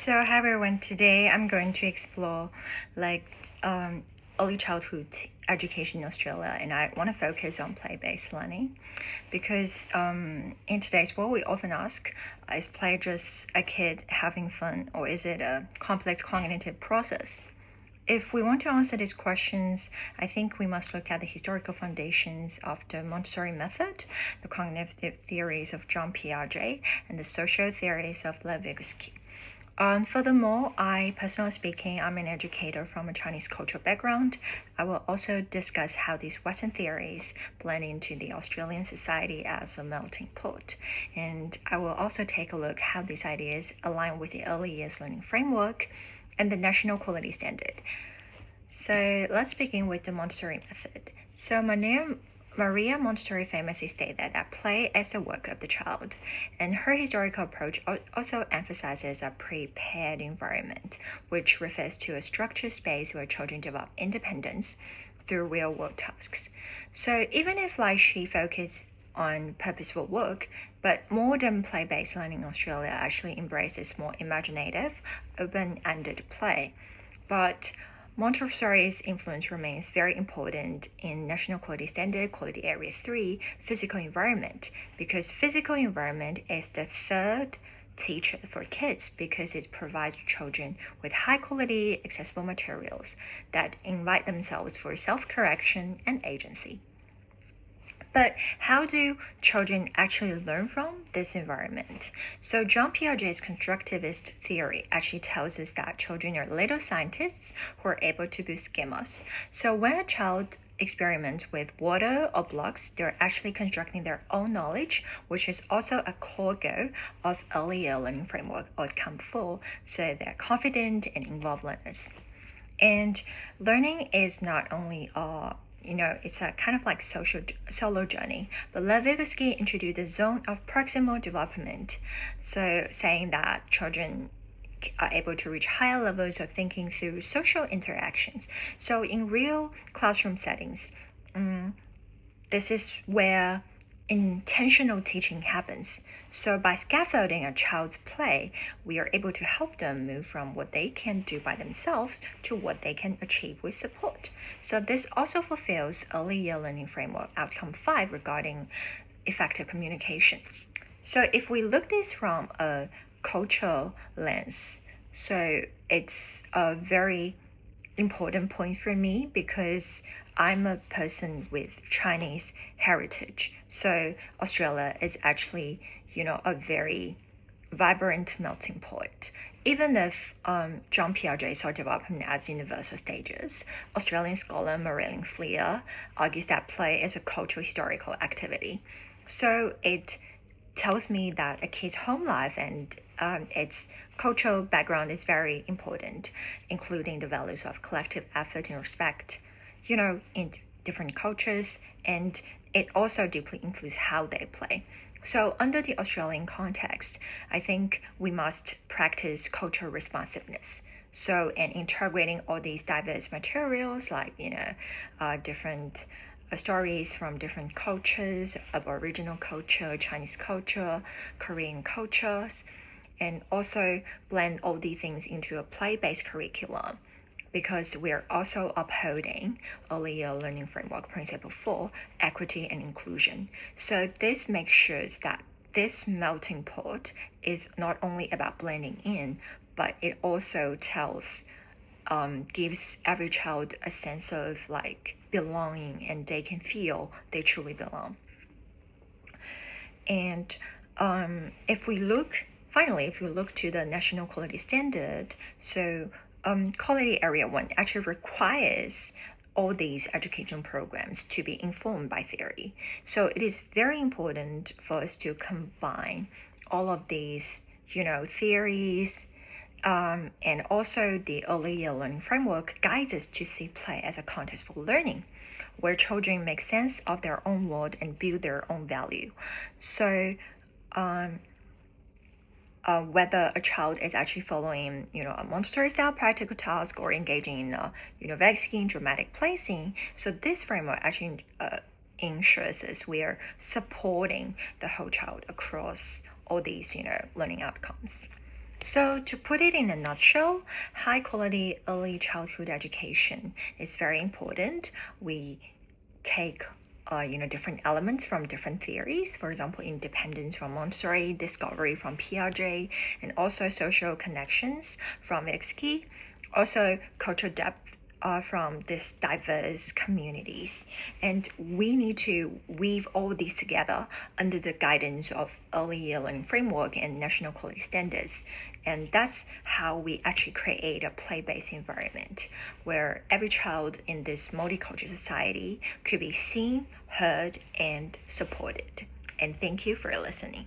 So hi everyone, today I'm going to explore like early childhood education in Australia, and I want to focus on play-based learning because in today's world we often ask, is play just a kid having fun or is it a complex cognitive process? If we want to answer these questions, I think we must look at the historical foundations of the Montessori method, the cognitive theories of Jean Piaget, and the social theories of Lev Vygotsky. Furthermore, I personally speaking, I'm an educator from a Chinese cultural background. I will also discuss how these Western theories blend into the Australian society as a melting pot. And I will also take a look how these ideas align with the early years learning framework and the national quality standard. So let's begin with the Montessori method. So Maria Montessori famously stated that play is the work of the child, and her historical approach also emphasizes a prepared environment, which refers to a structured space where children develop independence through real-world tasks. So even if she focused on purposeful work, but modern play-based learning in Australia actually embraces more imaginative, open-ended play. But Montessori's influence remains very important in National Quality Standard, Quality Area 3, physical environment, because physical environment is the third teacher for kids because it provides children with high quality, accessible materials that invite themselves for self-correction and agency. But how do children actually learn from this environment? So Jean Piaget's constructivist theory actually tells us that children are little scientists who are able to build schemas. So when a child experiments with water or blocks, they're actually constructing their own knowledge, which is also a core goal of early year learning framework or Camp 4, so they're confident and involved learners. And learning is not only it's a kind of like solo journey. But Lev Vygotsky introduced the zone of proximal development, so saying that children are able to reach higher levels of thinking through social interactions. So in real classroom settings, this is where intentional teaching happens. So by scaffolding a child's play, we are able to help them move from what they can do by themselves to what they can achieve with support. So this also fulfills early year learning framework outcome 5 regarding effective communication. So if we look this from a cultural lens, so it's a very important point for me because I'm a person with Chinese heritage. So Australia is actually, a very vibrant melting pot. Even if Jean Piaget saw development as universal stages, Australian scholar Marilyn Fleer argues that play is a cultural historical activity. So it tells me that a kid's home life and its cultural background is very important, including the values of collective effort and respect, in different cultures, and it also deeply influences how they play. So under the Australian context, I think we must practice cultural responsiveness. So, and integrating all these diverse materials like, different stories from different cultures, Aboriginal culture, Chinese culture, Korean cultures, and also blend all these things into a play-based curriculum because we're also upholding early year learning framework principle 4, equity and inclusion. So this makes sure that this melting pot is not only about blending in, but it also gives every child a sense of belonging, and they can feel they truly belong. And if we look to the national quality standard, so quality area 1 actually requires all these education programs to be informed by theory. So it is very important for us to combine all of these, theories, and also the early year learning framework guides us to see play as a context for learning, where children make sense of their own world and build their own value. So whether a child is actually following, a Montessori style practical task or engaging in Vygotsky dramatic placing. So this framework actually ensures us we are supporting the whole child across all these, learning outcomes. So, to put it in a nutshell, high quality early childhood education is very important. We take different elements from different theories, for example, independence from Montessori, discovery from Piaget, and also social connections from Vygotsky, also cultural depth from these diverse communities. And we need to weave all these together under the guidance of early year learning framework and national quality standards. And that's how we actually create a play-based environment where every child in this multicultural society could be seen, heard, and supported. And thank you for listening.